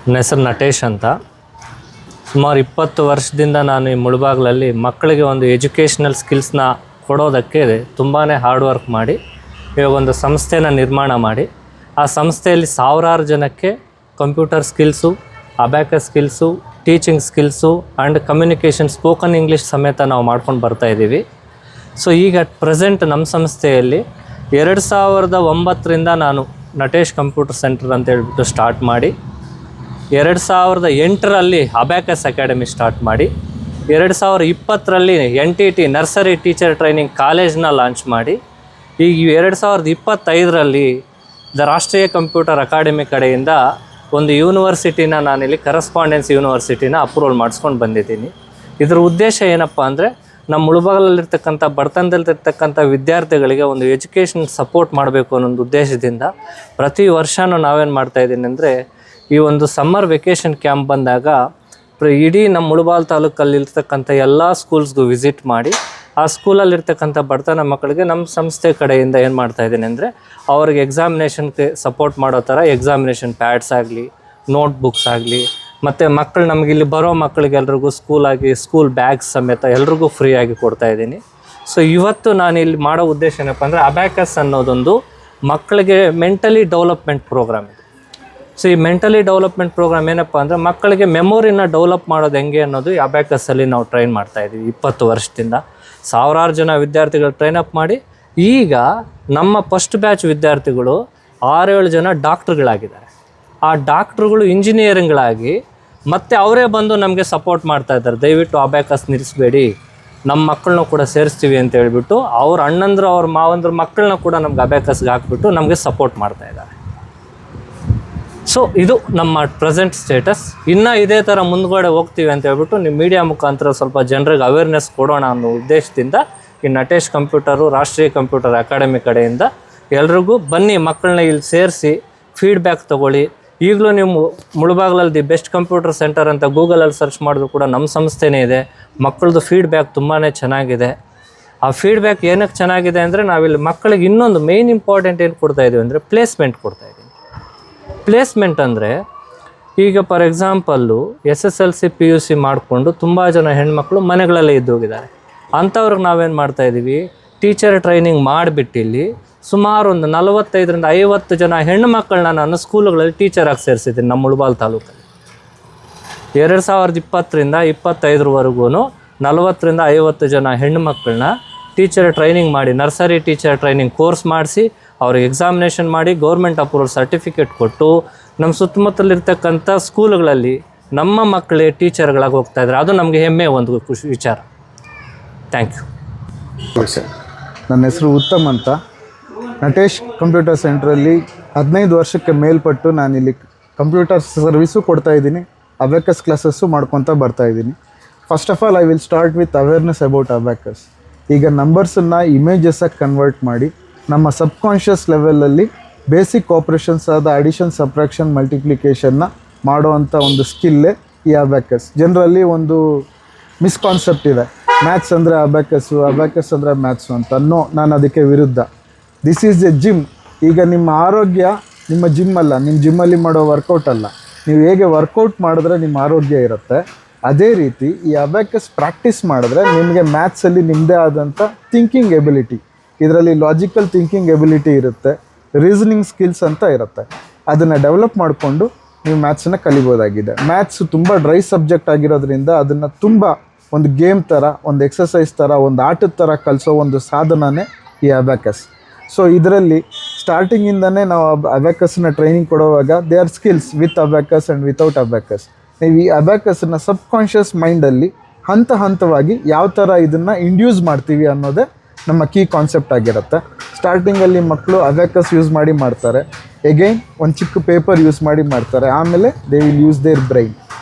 ನನ್ನ ಹೆಸರು ನಟೇಶ್ ಅಂತ. ಸುಮಾರು 20 ವರ್ಷದಿಂದ ನಾನು ಈ ಮುಳಬಾಗಿಲಲ್ಲಿ ಮಕ್ಕಳಿಗೆ ಒಂದು ಎಜುಕೇಷ್ನಲ್ ಸ್ಕಿಲ್ಸ್ನ ಕೊಡೋದಕ್ಕೆ ತುಂಬಾ ಹಾರ್ಡ್ ವರ್ಕ್ ಮಾಡಿ ಇವಾಗ ಒಂದು ಸಂಸ್ಥೆನ ನಿರ್ಮಾಣ ಮಾಡಿ ಆ ಸಂಸ್ಥೆಯಲ್ಲಿ ಸಾವಿರಾರು ಜನಕ್ಕೆ computer skills, abacus skills, teaching skills and communication, spoken English ಸಮೇತ ನಾವು ಮಾಡ್ಕೊಂಡು ಬರ್ತಾಯಿದ್ದೀವಿ. ಸೊ ಈಗ ಅಟ್ ಪ್ರೆಸೆಂಟ್ ನಮ್ಮ ಸಂಸ್ಥೆಯಲ್ಲಿ 2009ರಿಂದ ನಾನು ನಟೇಶ್ ಕಂಪ್ಯೂಟರ್ ಸೆಂಟರ್ ಅಂತ ಹೇಳ್ಬಿಟ್ಟು ಸ್ಟಾರ್ಟ್ ಮಾಡಿ 2008ರಲ್ಲಿ ಅಬ್ಯಾಕಸ್ ಅಕಾಡೆಮಿ ಸ್ಟಾರ್ಟ್ ಮಾಡಿ 2020ರಲ್ಲಿ NTT ನರ್ಸರಿ ಟೀಚರ್ ಟ್ರೈನಿಂಗ್ ಕಾಲೇಜ್ನ ಲಾಂಚ್ ಮಾಡಿ ಈಗ 2025ರಲ್ಲಿ ರಾಷ್ಟ್ರೀಯ ಕಂಪ್ಯೂಟರ್ ಅಕಾಡೆಮಿ ಕಡೆಯಿಂದ ಒಂದು ಯೂನಿವರ್ಸಿಟಿನ ನಾನಿಲ್ಲಿ ಕರೆಸ್ಪಾಂಡೆನ್ಸ್ ಯೂನಿವರ್ಸಿಟಿನ ಅಪ್ರೂವಲ್ ಮಾಡಿಸ್ಕೊಂಡು ಬಂದಿದ್ದೀನಿ. ಇದರ ಉದ್ದೇಶ ಏನಪ್ಪ ಅಂದರೆ ನಮ್ಮ ಮುಳಬಾಗಿಲಲ್ಲಿರ್ತಕ್ಕಂಥ ಬಡತನದಲ್ಲಿರ್ತಕ್ಕಂಥ ವಿದ್ಯಾರ್ಥಿಗಳಿಗೆ ಒಂದು ಎಜುಕೇಷನ್ ಸಪೋರ್ಟ್ ಮಾಡಬೇಕು ಅನ್ನೋ ಒಂದು ಉದ್ದೇಶದಿಂದ ಪ್ರತಿ ವರ್ಷವೂ ನಾವೇನು ಮಾಡ್ತಾಯಿದ್ದೀನಿ ಅಂದರೆ ಈ ಒಂದು ಸಮ್ಮರ್ ವೆಕೇಷನ್ ಕ್ಯಾಂಪ್ ಬಂದಾಗ ಇಡೀ ನಮ್ಮ ಮುಳಬಾಗಿಲು ತಾಲೂಕಲ್ಲಿರ್ತಕ್ಕಂಥ ಎಲ್ಲ ಸ್ಕೂಲ್ಸ್ಗೂ ವಿಸಿಟ್ ಮಾಡಿ ಆ ಸ್ಕೂಲಲ್ಲಿರ್ತಕ್ಕಂಥ ಬಡತನ ಮಕ್ಕಳಿಗೆ ನಮ್ಮ ಸಂಸ್ಥೆ ಕಡೆಯಿಂದ ಏನು ಮಾಡ್ತಾಯಿದ್ದೀನಿ ಅಂದರೆ ಅವ್ರಿಗೆ ಎಕ್ಸಾಮಿನೇಷನ್ಗೆ ಸಪೋರ್ಟ್ ಮಾಡೋ ಥರ ಎಕ್ಸಾಮಿನೇಷನ್ ಪ್ಯಾಡ್ಸ್ ಆಗಲಿ, ನೋಟ್ಬುಕ್ಸ್ ಆಗಲಿ, ಮತ್ತು ಮಕ್ಕಳು ನಮಗಿಲ್ಲಿ ಬರೋ ಮಕ್ಕಳಿಗೆ ಎಲ್ರಿಗೂ ಸ್ಕೂಲ್ ಬ್ಯಾಗ್ಸ್ ಸಮೇತ ಎಲ್ರಿಗೂ ಫ್ರೀಯಾಗಿ ಕೊಡ್ತಾಯಿದ್ದೀನಿ. ಸೊ ಇವತ್ತು ನಾನು ಇಲ್ಲಿ ಮಾಡೋ ಉದ್ದೇಶ ಏನಪ್ಪ ಅಂದರೆ ಅಬ್ಯಾಕಸ್ ಅನ್ನೋದೊಂದು ಮಕ್ಕಳಿಗೆ ಮೆಂಟಲಿ ಡೆವಲಪ್ಮೆಂಟ್ ಪ್ರೋಗ್ರಾಮ್ ಇದೆ. ಸೊ ಈ ಮೆಂಟಲಿ ಡೆವಲಪ್ಮೆಂಟ್ ಪ್ರೋಗ್ರಾಮ್ ಏನಪ್ಪ ಅಂದರೆ ಮಕ್ಕಳಿಗೆ ಮೆಮೊರಿನ ಡೆವಲಪ್ ಮಾಡೋದು ಹೆಂಗೆ ಅನ್ನೋದು ಈ ಅಬ್ಯಾಕಸ್ಸಲ್ಲಿ ನಾವು ಟ್ರೈನ್ ಮಾಡ್ತಾಯಿದ್ದೀವಿ. 20 ವರ್ಷದಿಂದ ಸಾವಿರಾರು ಜನ ವಿದ್ಯಾರ್ಥಿಗಳು ಟ್ರೈನಪ್ ಮಾಡಿ ಈಗ ನಮ್ಮ ಫಸ್ಟ್ ಬ್ಯಾಚ್ ವಿದ್ಯಾರ್ಥಿಗಳು 6-7 ಜನ ಡಾಕ್ಟ್ರುಗಳಾಗಿದ್ದಾರೆ. ಆ ಡಾಕ್ಟ್ರುಗಳು ಇಂಜಿನಿಯರಿಂಗ್ಗಳಾಗಿ ಮತ್ತು ಅವರೇ ಬಂದು ನಮಗೆ ಸಪೋರ್ಟ್ ಮಾಡ್ತಾಯಿದ್ದಾರೆ. ದಯವಿಟ್ಟು ಅಬ್ಯಾಕಸ್ ನಿಲ್ಲಿಸಬೇಡಿ, ನಮ್ಮ ಮಕ್ಕಳನ್ನ ಕೂಡ ಸೇರಿಸ್ತೀವಿ ಅಂತ ಹೇಳ್ಬಿಟ್ಟು ಅವ್ರ ಅಣ್ಣಂದ್ರು ಅವ್ರ ಮಾವಂದ್ರ ಮಕ್ಕಳನ್ನ ಕೂಡ ನಮ್ಗೆ ಅಬ್ಯಾಕಸ್ಗೆ ಹಾಕ್ಬಿಟ್ಟು ನಮಗೆ ಸಪೋರ್ಟ್ ಮಾಡ್ತಾಯಿದ್ದಾರೆ. ಸೊ ಇದು ನಮ್ಮ ಪ್ರೆಸೆಂಟ್ ಸ್ಟೇಟಸ್. ಇನ್ನೂ ಇದೇ ಥರ ಮುಂದ್ಗಡೆ ಹೋಗ್ತೀವಿ ಅಂತ ಹೇಳ್ಬಿಟ್ಟು ನಿಮ್ಮ ಮೀಡಿಯಾ ಮುಖಾಂತರ ಸ್ವಲ್ಪ ಜನರಿಗೆ ಅವೇರ್ನೆಸ್ ಕೊಡೋಣ ಅನ್ನೋ ಉದ್ದೇಶದಿಂದ ಈ ನಟೇಶ್ ಕಂಪ್ಯೂಟರು ರಾಷ್ಟ್ರೀಯ ಕಂಪ್ಯೂಟರ್ ಅಕಾಡೆಮಿ ಕಡೆಯಿಂದ ಎಲ್ರಿಗೂ ಬನ್ನಿ, ಮಕ್ಕಳನ್ನ ಇಲ್ಲಿ ಸೇರಿಸಿ ಫೀಡ್ಬ್ಯಾಕ್ ತೊಗೊಳ್ಳಿ. ಈಗಲೂ ನೀವು ಮುಳಬಾಗಿಲಲ್ಲಿ ದಿ ಬೆಸ್ಟ್ ಕಂಪ್ಯೂಟರ್ ಸೆಂಟರ್ ಅಂತ ಗೂಗಲಲ್ಲಿ ಸರ್ಚ್ ಮಾಡಿದ್ರು ಕೂಡ ನಮ್ಮ ಸಂಸ್ಥೆನೇ ಇದೆ. ಮಕ್ಕಳದು ಫೀಡ್ಬ್ಯಾಕ್ ತುಂಬಾ ಚೆನ್ನಾಗಿದೆ. ಆ ಫೀಡ್ಬ್ಯಾಕ್ ಏನಕ್ಕೆ ಚೆನ್ನಾಗಿದೆ ಅಂದರೆ ನಾವಿಲ್ಲಿ ಮಕ್ಕಳಿಗೆ ಇನ್ನೊಂದು ಮೇಯ್ನ್ ಇಂಪಾರ್ಟೆಂಟ್ ಏನು ಕೊಡ್ತಾಯಿದ್ದೀವಿ ಅಂದರೆ ಪ್ಲೇಸ್ಮೆಂಟ್ ಕೊಡ್ತಾಯಿದ್ದೀವಿ. ಪ್ಲೇಸ್ಮೆಂಟ್ ಅಂದರೆ ಈಗ ಫಾರ್ ಎಕ್ಸಾಂಪಲ್ಲು SSLC PUC ಮಾಡಿಕೊಂಡು ತುಂಬ ಜನ ಹೆಣ್ಮಕ್ಳು ಮನೆಗಳಲ್ಲೇ ಇದ್ದೋಗಿದ್ದಾರೆ. ಅಂಥವ್ರಿಗೆ ನಾವೇನು ಮಾಡ್ತಾಯಿದ್ದೀವಿ, ಟೀಚರ್ ಟ್ರೈನಿಂಗ್ ಮಾಡಿಬಿಟ್ಟು ಇಲ್ಲಿ ಸುಮಾರು ಒಂದು 45ರಿಂದ 50 ಜನ ಹೆಣ್ಣುಮಕ್ಕಳನ್ನ ನಾನು ಸ್ಕೂಲುಗಳಲ್ಲಿ ಟೀಚರಾಗಿ ಸೇರಿಸಿದ್ದೀನಿ ನಮ್ಮ ಮುಳಬಾಗಿಲು ತಾಲೂಕಲ್ಲಿ. 2020ರಿಂದ 2025ವರೆಗೂ 40ರಿಂದ 50 ಜನ ಹೆಣ್ಣುಮಕ್ಕಳನ್ನ ಟೀಚರ್ ಟ್ರೈನಿಂಗ್ ಮಾಡಿ, ನರ್ಸರಿ ಟೀಚರ್ ಟ್ರೈನಿಂಗ್ ಕೋರ್ಸ್ ಮಾಡಿಸಿ ಅವ್ರಿಗೆ ಎಕ್ಸಾಮಿನೇಷನ್ ಮಾಡಿ ಗೌರ್ಮೆಂಟ್ ಅಪ್ರೂವಲ್ ಸರ್ಟಿಫಿಕೇಟ್ ಕೊಟ್ಟು ನಮ್ಮ ಸುತ್ತಮುತ್ತಲಿರ್ತಕ್ಕಂಥ ಸ್ಕೂಲುಗಳಲ್ಲಿ ನಮ್ಮ ಮಕ್ಕಳೇ ಟೀಚರ್ಗಳಾಗಿ ಹೋಗ್ತಾಯಿದ್ದಾರೆ. ಅದು ನಮಗೆ ಹೆಮ್ಮೆ ಒಂದು ಖುಷಿ ವಿಚಾರ. Thank you sir. ನನ್ನ ಹೆಸರು ಉತ್ತಮ್ ಅಂತ. ನಟೇಶ್ ಕಂಪ್ಯೂಟರ್ ಸೆಂಟ್ರಲ್ಲಿ 15 ವರ್ಷಕ್ಕೆ ಮೇಲ್ಪಟ್ಟು ನಾನಿಲ್ಲಿ ಕಂಪ್ಯೂಟರ್ ಸರ್ವಿಸು ಕೊಡ್ತಾಯಿದ್ದೀನಿ, ಅಬ್ಯಾಕಸ್ ಕ್ಲಾಸಸ್ಸು ಮಾಡ್ಕೊತ ಬರ್ತಾಯಿದ್ದೀನಿ. First of all I will start with awareness about abacus. ಈಗ ನಂಬರ್ಸನ್ನು ಇಮೇಜಸ್ಸಾಗಿ ಕನ್ವರ್ಟ್ ಮಾಡಿ ನಮ್ಮ ಸಬ್ಕಾನ್ಷಿಯಸ್ ಲೆವೆಲಲ್ಲಿ ಬೇಸಿಕ್ ಆಪ್ರೇಷನ್ಸ್ ಆದ ಅಡಿಷನ್, ಸಬ್ಟ್ರಾಕ್ಷನ್, ಮಲ್ಟಿಪ್ಲಿಕೇಷನ್ನ ಮಾಡೋವಂಥ ಒಂದು ಸ್ಕಿಲ್ಲೇ ಈ ಅಬ್ಯಾಕಸ್. ಜನರಲ್ಲಿ ಒಂದು ಮಿಸ್ಕಾನ್ಸೆಪ್ಟ್ ಇದೆ, ಮ್ಯಾಥ್ಸ್ ಅಂದರೆ ಅಬ್ಯಾಕಸ್ಸು, ಅಬ್ಯಾಕಸ್ ಅಂದರೆ ಮ್ಯಾಥ್ಸು ಅಂತ. ನೋ, ನಾನು ಅದಕ್ಕೆ ವಿರುದ್ಧ. This is A gym. ಈಗ ನಿಮ್ಮ ಆರೋಗ್ಯ ನಿಮ್ಮ ಜಿಮ್ ಅಲ್ಲ, ನಿಮ್ಮ ಜಿಮ್ಮಲ್ಲಿ ಮಾಡೋ ವರ್ಕೌಟ್ ಅಲ್ಲ. ನೀವು ಹೇಗೆ ವರ್ಕೌಟ್ ಮಾಡಿದ್ರೆ ನಿಮ್ಮ ಆರೋಗ್ಯ ಇರುತ್ತೆ, ಅದೇ ರೀತಿ ಈ ಅಬ್ಯಾಕಸ್ ಪ್ರಾಕ್ಟೀಸ್ ಮಾಡಿದ್ರೆ ನಿಮಗೆ ಮ್ಯಾಥ್ಸಲ್ಲಿ ನಿಮ್ಮದೇ ಆದಂಥ ಥಿಂಕಿಂಗ್ ಎಬಿಲಿಟಿ, ಇದರಲ್ಲಿ ಲಾಜಿಕಲ್ ಥಿಂಕಿಂಗ್ ಎಬಿಲಿಟಿ ಇರುತ್ತೆ, ರೀಸನಿಂಗ್ ಸ್ಕಿಲ್ಸ್ ಅಂತ ಇರುತ್ತೆ. ಅದನ್ನು ಡೆವಲಪ್ ಮಾಡಿಕೊಂಡು ನೀವು ಮ್ಯಾಥ್ಸನ್ನು ಕಲಿಬೋದಾಗಿದೆ. ಮ್ಯಾಥ್ಸು ತುಂಬ ಡ್ರೈ ಸಬ್ಜೆಕ್ಟ್ ಆಗಿರೋದ್ರಿಂದ ಅದನ್ನು ತುಂಬ ಒಂದು ಗೇಮ್ ಥರ, ಒಂದು ಎಕ್ಸಸೈಸ್ ಥರ, ಒಂದು ಆಟದ ಥರ ಕಲಿಸೋ ಒಂದು ಸಾಧನನೇ ಈ ಅಬ್ಯಾಕಸ್. ಸೊ ಇದರಲ್ಲಿ ಸ್ಟಾರ್ಟಿಂಗಿಂದನೇ ನಾವು ಅಬ್ಯಾಕಸ್ನ ಟ್ರೈನಿಂಗ್ ಕೊಡುವಾಗ they are skills with abacus and without abacus. ನೀವು ಈ ಅಬ್ಯಾಕಸನ್ನು ಸಬ್ಕಾನ್ಷಿಯಸ್ ಮೈಂಡಲ್ಲಿ ಹಂತವಾಗಿ ಯಾವ ಥರ ಇದನ್ನು ಇಂಡ್ಯೂಸ್ ಮಾಡ್ತೀವಿ ಅನ್ನೋದೇ ನಮ್ಮ ಕೀ ಕಾನ್ಸೆಪ್ಟ್ ಆಗಿರುತ್ತೆ. ಸ್ಟಾರ್ಟಿಂಗಲ್ಲಿ ಮಕ್ಕಳು ಅಬ್ಯಾಕಸ್ ಯೂಸ್ ಮಾಡಿ ಮಾಡ್ತಾರೆ, ಎಗೈನ್ ಒಂದು ಚಿಕ್ಕ ಪೇಪರ್ ಯೂಸ್ ಮಾಡಿ ಮಾಡ್ತಾರೆ, ಆಮೇಲೆ they will use there brain.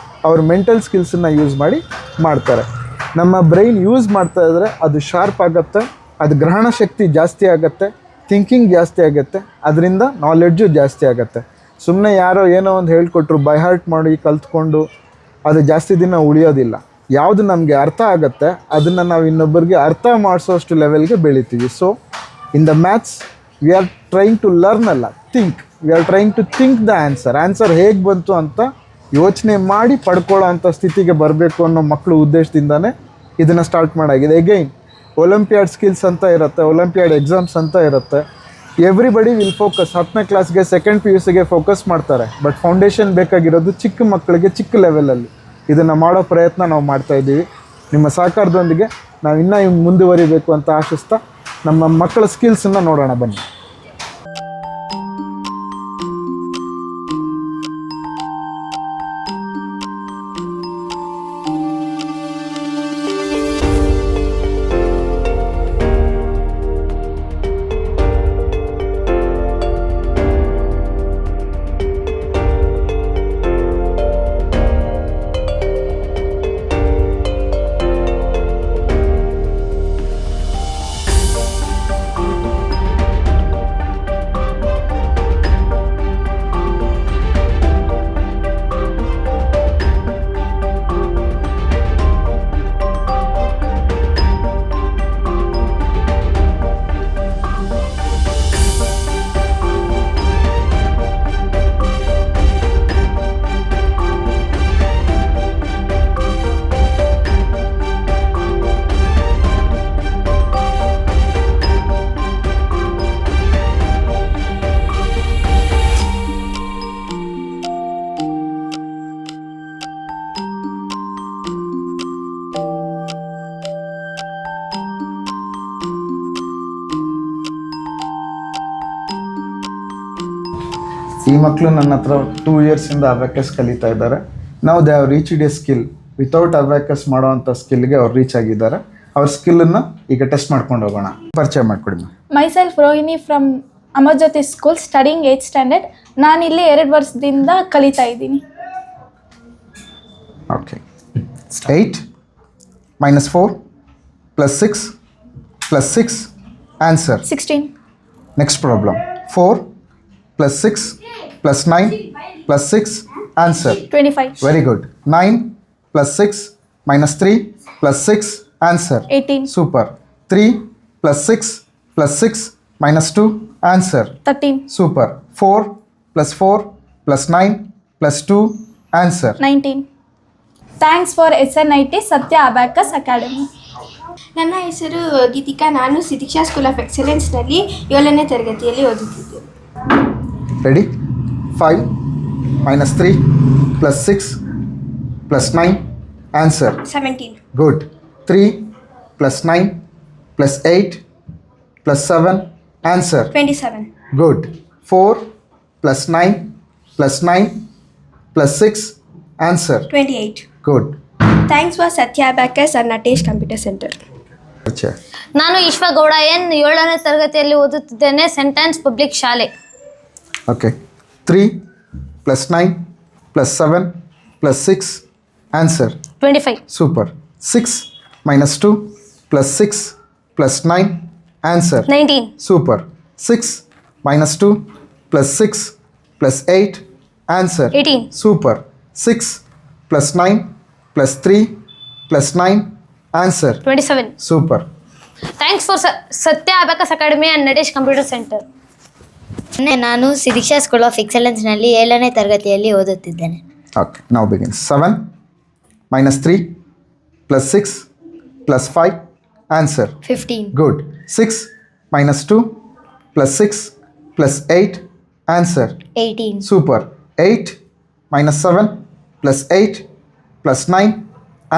ಅವ್ರ ಮೆಂಟಲ್ ಸ್ಕಿಲ್ಸನ್ನು ಯೂಸ್ ಮಾಡಿ ಮಾಡ್ತಾರೆ. ನಮ್ಮ ಬ್ರೈನ್ ಯೂಸ್ ಮಾಡ್ತಾ ಇದ್ದರೆ ಅದು ಶಾರ್ಪ್ ಆಗುತ್ತೆ, ಅದು ಗ್ರಹಣ ಶಕ್ತಿ ಜಾಸ್ತಿ ಆಗುತ್ತೆ, ಥಿಂಕಿಂಗ್ ಜಾಸ್ತಿ ಆಗುತ್ತೆ, ಅದರಿಂದ ನಾಲೆಡ್ಜು ಜಾಸ್ತಿ ಆಗುತ್ತೆ. ಸುಮ್ಮನೆ ಯಾರೋ ಏನೋ ಒಂದು ಹೇಳ್ಕೊಟ್ರು ಬೈ ಹಾರ್ಟ್ ಮಾಡಿ ಕಲ್ತ್ಕೊಂಡು ಅದು ಜಾಸ್ತಿ ದಿನ ಉಳಿಯೋದಿಲ್ಲ. ಯಾವುದು ನಮಗೆ ಅರ್ಥ ಆಗುತ್ತೆ ಅದನ್ನು ನಾವು ಇನ್ನೊಬ್ಬರಿಗೆ ಅರ್ಥ ಮಾಡಿಸೋಷ್ಟು ಲೆವೆಲ್ಗೆ ಬೆಳಿತೀವಿ. So in the maths we are trying to learn ಅಲ್ಲ, think. We are trying to think the answer ಹೇಗೆ ಬಂತು ಅಂತ ಯೋಚನೆ ಮಾಡಿ ಪಡ್ಕೊಳ್ಳೋ ಅಂಥ ಸ್ಥಿತಿಗೆ ಬರಬೇಕು ಅನ್ನೋ ಮಕ್ಕಳು ಉದ್ದೇಶದಿಂದನೇ ಇದನ್ನು ಸ್ಟಾರ್ಟ್ ಮಾಡಾಗಿದೆ. ಎಗೈನ್ ಒಲಿಂಪಿಯಾಡ್ ಸ್ಕಿಲ್ಸ್ ಅಂತ ಇರುತ್ತೆ, ಒಲಿಂಪಿಯಾಡ್ ಎಕ್ಸಾಮ್ಸ್ ಅಂತ ಇರುತ್ತೆ. ಎವ್ರಿಬಡಿ ವಿಲ್ ಫೋಕಸ್ 10ನೇ ಕ್ಲಾಸ್ಗೆ ಸೆಕೆಂಡ್ PUCಗೆ ಫೋಕಸ್ ಮಾಡ್ತಾರೆ. ಬಟ್ ಫೌಂಡೇಶನ್ ಬೇಕಾಗಿರೋದು ಚಿಕ್ಕ ಮಕ್ಕಳಿಗೆ ಚಿಕ್ಕ ಲೆವೆಲಲ್ಲಿ. ಇದನ್ನು ಮಾಡೋ ಪ್ರಯತ್ನ ನಾವು ಮಾಡ್ತಾಯಿದ್ದೀವಿ. ನಿಮ್ಮ ಸಹಕಾರದೊಂದಿಗೆ ನಾವು ಇನ್ನೂ ಮುಂದುವರಿಬೇಕು ಅಂತ ಆಶಿಸ್ತಾ ನಮ್ಮ ಮಕ್ಕಳ ಸ್ಕಿಲ್ಸನ್ನು ನೋಡೋಣ ಬನ್ನಿ. ಈ ಮಕ್ಕಳು ನನ್ನ ಹತ್ರ 2 ಇಯರ್ಸಿಂದ ಅಬ್ಯಾಕಸ್ ಕಲಿತಾ ಇದ್ದಾರೆ. ನಾವು they have reached A skill. Without abacus ಮಾಡೋವಂಥ ಸ್ಕಿಲ್ಗೆ ಅವ್ರು ರೀಚ್ ಆಗಿದ್ದಾರೆ. ಅವ್ರ ಸ್ಕಿಲ್ಲನ್ನು ಈಗ ಟೆಸ್ಟ್ ಮಾಡ್ಕೊಂಡು ಹೋಗೋಣ. ಪರಿಚಯ ಮಾಡಿಕೊಡಿ. Myself Rohini from Amarjyoti school studying 8th standard. ನಾನಿಲ್ಲಿ 2 ವರ್ಷದಿಂದ ಕಲಿತಾ ಇದ್ದೀನಿ. Okay. 8 - 4 + 6 + 6 answer 16. Next problem. 4 + 6 + 9 + 6 answer 25. Very good. 9 + 6 - 3 + 6 answer 18. Super. 3 + 6 + 6 - 2 answer 13. Super. 4 + 4 + 9 + 2 answer 19. Thanks for SNIT ಸತ್ಯ ಅಬ್ಯಾಕಸ್ ಅಕಾಡೆಮಿ. ನನ್ನ ಹೆಸರು ಗೀತಿಕಾ. ನಾನು ಸಿದೀಕ್ಷಾ ಸ್ಕೂಲ್ ಆಫ್ ಎಕ್ಸಲೆನ್ಸ್ನಲ್ಲಿ 7ನೇ ತರಗತಿಯಲ್ಲಿ ಓದುತ್ತಿದ್ದೇನೆ. Ready. 5 - 3 + 6 + 9 answer 17. Good. 3 + 9 + 8 + 7 answer 27. Good. 4 + 9 + 9 + 6 answer 28. Good. Thanks for Satya abacus and Natesh computer centre. ನಾನು Ishwagowda N 7ನೇ ತರಗತಿಯಲ್ಲಿ ಓದುತ್ತಿದ್ದೇನೆ. ಸೆಂಟೆನ್ಸ್ ಪಬ್ಲಿಕ್ ಶಾಲೆ. Okay. 3 + 9 + 7 + 6 answer 25. Super. 6 - 2 + 6 + 9 answer 19. Super. 6 - 2 + 6 + 8 answer 18. Super. 6 + 9 + 3 + 9 answer 27. Super. Thanks for Satya abacus academy and Natesh computer centre. ನಾನು Sideeksha school of ಎಕ್ಸಲೆನ್ಸ್ನಲ್ಲಿ 7ನೇ ತರಗತಿಯಲ್ಲಿ ಓದುತ್ತಿದ್ದೇನೆ. Okay. Now begin. 7 - 3 + 6 + 5 answer 15. Good. 6 - 2 + 6 + 8 answer 18. Super. 8 - 7 + 8 + 9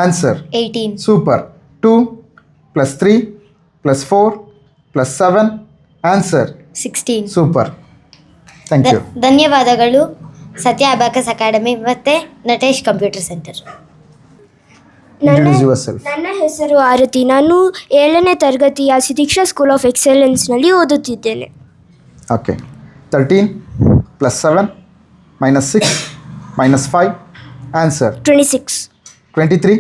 answer 18. Super. 2 + 3 + 4 + 7 answer 16. Super. Thank you. ಧನ್ಯವಾದಗಳು Satya abacus academy ಮತ್ತು Natesh computer centre. Introduce yourself. ನನ್ನ ಹೆಸರು ಆರತಿ. ನಾನು 7ನೇ ತರಗತಿಯ ಸಿದೀಕ್ಷಾ ಸ್ಕೂಲ್ ಆಫ್ ಎಕ್ಸಲೆನ್ಸ್ನಲ್ಲಿ ಓದುತ್ತಿದ್ದೇನೆ. Okay. 13 + 7 - 6 - 5 answer 26. 23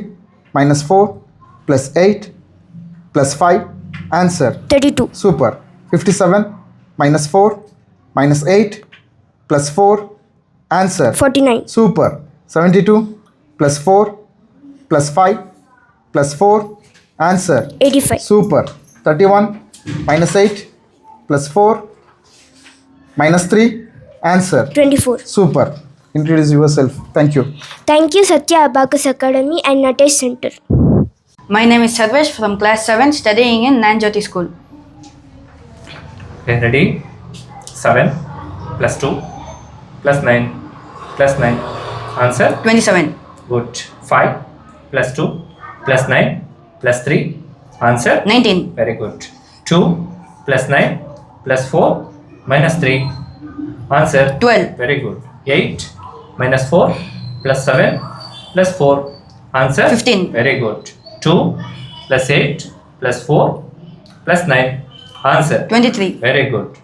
- 4 + 8 + 5 answer 32. Super. 57 - 4 - 8 + 4 answer 49. Super. 72 + 4 + 5 + 4 answer 85. Super. 31 - 8 + 4 - 3 answer 24. Super. introduce yourself. Thank you. Thank you, Satya Abacus Academy and Natesh Center. My name is Sarvesh from class 7 studying in Nanjoti School. Okay, ready? 7 plus 2 plus 9 plus 9. Answer? 27. Good. 5 plus 2 plus 9 plus 3. Answer? 19. Very good. 2 plus 9 plus 4 minus 3. Answer? 12. Very good. 8 minus 4 plus 7 plus 4. Answer? 15. Very good. 2 plus 8 plus 4 plus 9. Answer? 23. Very good.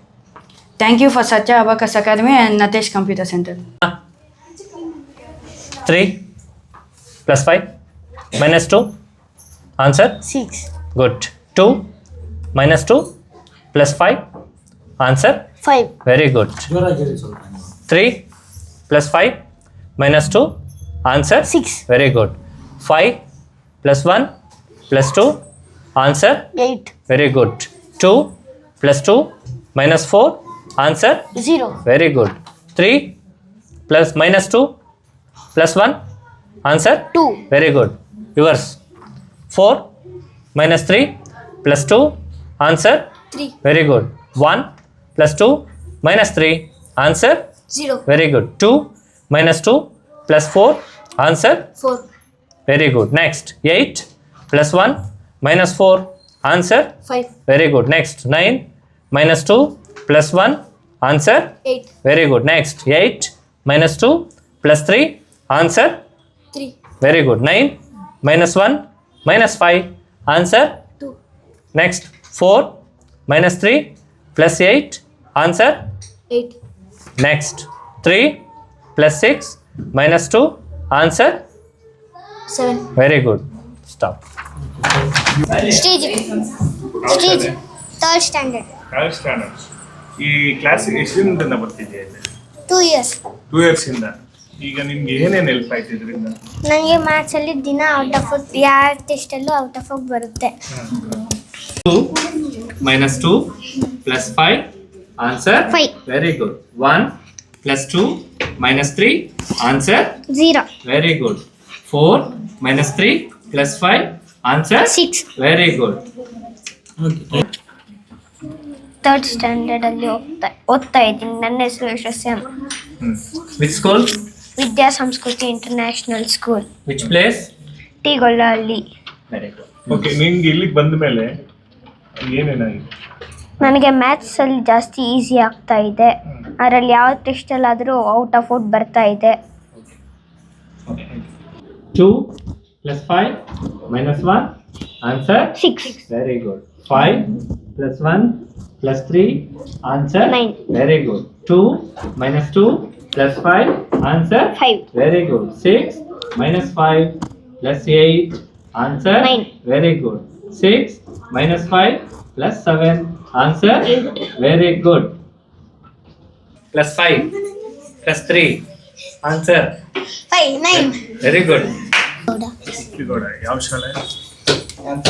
Thank you for Satya Abacus Academy and Natesh Computer Center. 3 plus 5 minus 2. Answer? 6. Good. 2 minus 2 plus 5. Answer? 5. Very good. 3 plus 5 minus 2. Answer? 6. Very good. 5 plus 1 plus 2. Answer? 8. Very good. 2 plus 2 minus 4. Answer? 0. Very good. 3 plus minus 2 plus 1. Answer? 2. Very good. Yours. 4 minus 3 plus 2. Answer? 3. Very good. 1 plus 2 minus 3. Answer? 0. Very good. 2 minus 2 plus 4. Answer? 4. Very good. Next. 8 plus 1 minus 4. Answer? 5. Very good. Next. 9 minus 2 plus 1. Answer? 8. Very good. Next. 8 minus 2 plus 3. Answer? 3. Very good. 9 minus 1 minus 5. Answer? 2. Next. 4 minus 3 plus 8. Answer? 8. Next. 3 plus 6 minus 2. Answer? 7. Very good. Stop. Stage. Third standard. Third standard. ಈ class ಎಷ್ಟರಿಂದ ಬರ್ತಿದ್ಯಾ ಇಲ್ಲಿ? 2 years. 2 years ಇಂದ. ಈಗ ನಿಮ್ಗೆ ಏನೇನು help ಆಯ್ತು ಇದರಿಂದ? ನನಗೆ ಮ್ಯಾಥ್ಸಲ್ಲಿ ದಿನ ಔಟ್ ಆಫ್ ಯಾವ ಟೆಸ್ಟಲ್ಲೂ ಔಟ್ ಆಫ್ ಬರುತ್ತೆ. 2 minus 2 plus 5. Answer? 5. Very good. 1 plus 2 minus 3. Answer? 0. Very good. 4 minus 3 plus 5. Answer? 6. Very good. Third ಸ್ಟ್ಯಾಂಡರ್ಡಲ್ಲಿ ಓದ್ತಾ ಇದ್ದೀನಿ. ನನ್ನ ಹೆಸರು ಯಶಸ್ಯಾಮ್. Which school? ವಿದ್ಯಾ ಸಂಸ್ಕೃತಿ international school, Which place? ಟಿಗೊಳ್ಳಹಳ್ಳಿ. Very good. Okay, ನಿಮ್ಗೆ ಇಲ್ಲಿಗೆ ಬಂದ ಮೇಲೆ ಏನೇನಾಗಿದೆ? ನನಗೆ ಮ್ಯಾಥ್ಸಲ್ಲಿ ಜಾಸ್ತಿ ಈಸಿ ಆಗ್ತಾ ಇದೆ. ಅದರಲ್ಲಿ ಯಾವ ಟೆಸ್ಟಲ್ಲಾದರೂ ಔಟ್ ಆಫ್ ಔಟ್ ಬರ್ತಾ ಇದೆ. 2 plus 5 minus 1. Answer? 6. Very good. 5 plus 1 plus 3. Answer? 9. Very good. 2 minus 2 plus 5. Answer? 5. Very good. 6 minus 5 plus 8. Answer? 9. Very good. 6 minus 5 plus 7. Answer? 8. Very good. Plus 5 plus 3. Answer? 5. 9. Very good. Gowda, ಯಾವ ಶಾಲೆ?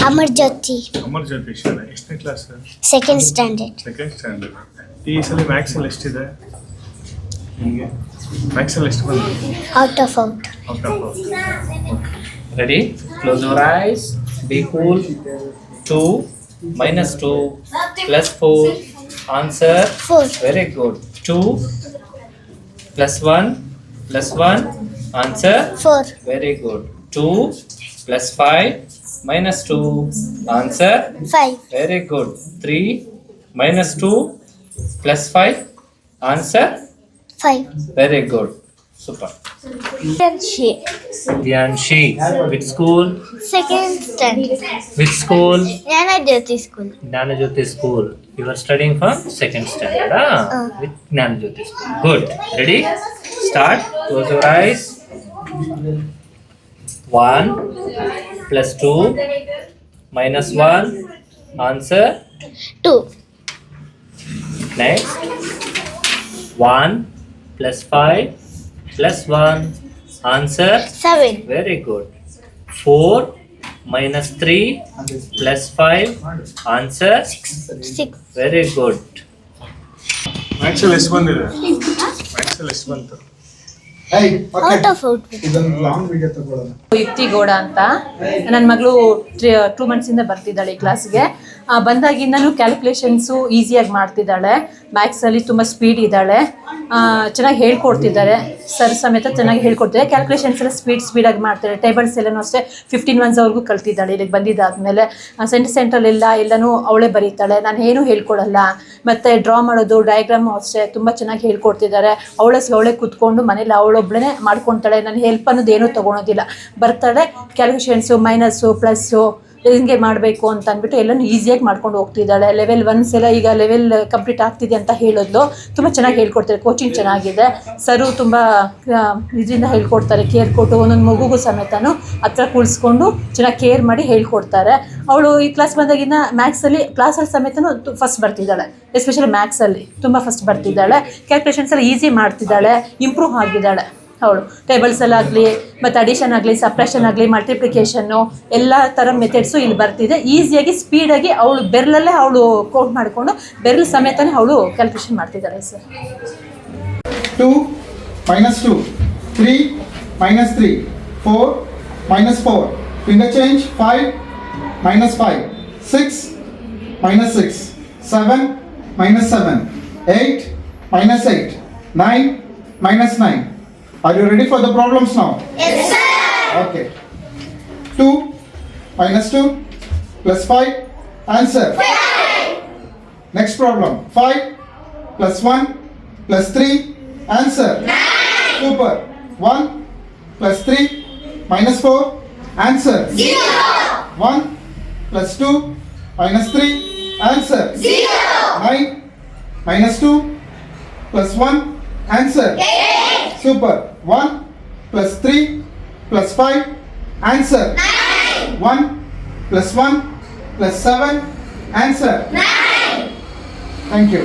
ಅಮರ್ ಜ್ಯೋತಿ ಅಮರ್ ಜ್ಯೋತಿ ಶಾಲೆ. ಎಷ್ಟನೇ class? Second standard. Second standard. ಈ ಸಲ ಮ್ಯಾಕ್ಸಲ್ಲಿ ಎಷ್ಟಿದೆ ನಿಮಗೆ? ಮ್ಯಾಕ್ಸಲ್ಲಿ ಎಷ್ಟು ಬಂದಿದೆ? Out of out. Out of out. Ready? Close your eyes. Be cool. 2 minus 2 plus 4. Answer? 4. Very good. 2 plus 1 plus 1. Answer? 4. Very good. 2 plus 5 minus 2. Answer? 5. Very good. 3 minus 2 plus 5. Answer? 5. Very good. Super. Dhyanshi. Which school? Second standard. Which school? ಜ್ಞಾನ ಜ್ಯೋತಿ school. Jnanajyoti school. You are studying from second standard. With Jnanajyoti school. Good. Ready? Start. Close your eyes. 1 plus 2 minus 1. Answer? 2. Next. 1 plus 5 plus 1. Answer? 7. Very good. 4 minus 3 plus 5. Answer? 6. Very good. ಮ್ಯಾಕ್ಸಲ್ಲಿ ಎಷ್ಟು ಬಂದಿದೆ? ಮ್ಯಾಕ್ಸಲ್ಲಿ ಎಷ್ಟು ಬಂತು? Out of out ಇದೊಂದು long video ತಗೊಳ್ಳೋಣ. ಯುಕ್ತಿ ಗೌಡ ಅಂತ ನನ್ನ ಮಗಳು 2 ಮಂತ್ಸಿಂದ ಬರ್ತಿದ್ದಾಳೆ ಈ ಕ್ಲಾಸ್ಗೆ. ಬಂದಾಗಿಂದನೂ ಕ್ಯಾಲ್ಕುಲೇಷನ್ಸು ಈಸಿಯಾಗಿ ಮಾಡ್ತಿದ್ದಾಳೆ. ಮ್ಯಾಥ್ಸಲ್ಲಿ ತುಂಬ ಸ್ಪೀಡ್ ಇದ್ದಾಳೆ. ಚೆನ್ನಾಗಿ ಹೇಳ್ಕೊಡ್ತಿದ್ದಾರೆ. ಸರ್ ಸಮೇತ ಚೆನ್ನಾಗಿ ಹೇಳ್ಕೊಡ್ತಿದ್ದಾರೆ. ಕ್ಯಾಲ್ಕುಲೇಷನ್ಸ್ ಎಲ್ಲ ಸ್ಪೀಡಾಗಿ ಮಾಡ್ತಾಳೆ. ಟೇಬಲ್ಸ್ ಎಲ್ಲನೂ ಅಷ್ಟೇ 15 ಮಂತ್ಸ್ವರೆಗೂ ಕಲ್ತಿದ್ದಾಳೆ. ಇಲ್ಲಿಗೆ ಬಂದಿದ್ದಾದಮೇಲೆ ಸೆಂಟ್ರಲ್ಲೆಲ್ಲ ಎಲ್ಲನೂ ಅವಳೇ ಬರೀತಾಳೆ. ನಾನು ಏನೂ ಹೇಳ್ಕೊಡಲ್ಲ. ಮತ್ತು ಡ್ರಾ ಮಾಡೋದು ಡಯಾಗ್ರಾಮು ಅಷ್ಟೇ ತುಂಬ ಚೆನ್ನಾಗಿ ಹೇಳ್ಕೊಡ್ತಿದ್ದಾರೆ. ಅವಳೇ ಕೂತ್ಕೊಂಡು ಮನೇಲಿ ಅವಳೊಬ್ಬಳೇ ಮಾಡ್ಕೊತಾಳೆ. ನಾನು ಹೆಲ್ಪ್ ಅನ್ನೋದು ಏನೂ ತೊಗೊಳೋದಿಲ್ಲ. ಬರ್ತಾಳೆ, ಕ್ಯಾಲ್ಕುಲೇಷನ್ಸು ಮೈನಸ್ಸು ಪ್ಲಸ್ಸು ಹಿಂಗೆ ಮಾಡಬೇಕು ಅಂತ ಅಂದ್ಬಿಟ್ಟು ಎಲ್ಲನೂ ಈಸಿಯಾಗಿ ಮಾಡ್ಕೊಂಡು ಹೋಗ್ತಿದ್ದಾಳೆ. ಲೆವೆಲ್ 1 ಎಲ್ಲ ಈಗ ಲೆವೆಲ್ ಕಂಪ್ಲೀಟ್ ಆಗ್ತಿದೆ ಅಂತ ಹೇಳಿದ್ಲು. ತುಂಬ ಚೆನ್ನಾಗಿ ಹೇಳ್ಕೊಡ್ತಾರೆ. ಕೋಚಿಂಗ್ ಚೆನ್ನಾಗಿದೆ. ಸರು ತುಂಬ ಇದರಿಂದ ಹೇಳ್ಕೊಡ್ತಾರೆ. ಕೇರ್ ಕೊಟ್ಟು ಒಂದೊಂದು ಮಗುಗೂ ಸಮೇತನೂ ಹತ್ರ ಕೂರಿಸ್ಕೊಂಡು ಚೆನ್ನಾಗಿ ಕೇರ್ ಮಾಡಿ ಹೇಳ್ಕೊಡ್ತಾರೆ. ಅವಳು ಈ ಕ್ಲಾಸ್ ಬಂದಾಗಿನ ಮ್ಯಾಥ್ಸಲ್ಲಿ ಕ್ಲಾಸಲ್ಲಿ ಸಮೇತನೂ ಫಸ್ಟ್ ಬರ್ತಿದ್ದಾಳೆ. ಎಸ್ಪೆಷಲಿ ಮ್ಯಾಥ್ಸಲ್ಲಿ ತುಂಬ ಫಸ್ಟ್ ಬರ್ತಿದ್ದಾಳೆ. ಕ್ಯಾಲ್ಕುಲೇಷನ್ಸ್ ಎಲ್ಲ ಈಸಿ ಮಾಡ್ತಿದ್ದಾಳೆ. ಇಂಪ್ರೂವ್ ಆಗಿದ್ದಾಳೆ ಅವಳು. ಟೇಬಲ್ಸಲ್ಲಾಗಲಿ ಮತ್ತು ಅಡಿಷನ್ ಆಗಲಿ ಸಪ್ರೇಷನ್ ಆಗಲಿ ಮಲ್ಟಿಪ್ಲಿಕೇಷನ್ನು ಎಲ್ಲ ಥರ ಮೆಥಡ್ಸು ಇಲ್ಲಿ ಬರ್ತಿದೆ. ಈಸಿಯಾಗಿ ಸ್ಪೀಡಾಗಿ ಅವಳು ಬೆರಳಲ್ಲೇ ಅವಳು ಕೌಂಟ್ ಮಾಡಿಕೊಂಡು ಬೆರಳು ಸಮೇತನೇ ಅವಳು ಕ್ಯಾಲ್ಕುಲೇಷನ್ ಮಾಡ್ತಿದ್ದಾಳೆ sir. 2 minus 2, 3 minus 3, 4 minus 4, interchange 5 minus 5, 6 minus 6, 7 minus 7, 8 minus 8, 9 minus 9. Are you ready for the problems now? Yes, sir. Okay. 2 minus 2 plus 5, answer. 5. Next problem. 5 plus 1 plus 3, answer. 9. Super. 1 plus 3 minus 4, answer. 0. 1 plus 2 minus 3, answer. 0. 9 minus 2 plus 1, answer. 8. Super. 1 plus 3 plus 5, answer. 9. 1 plus 1 plus 7, answer. 9. Thank you.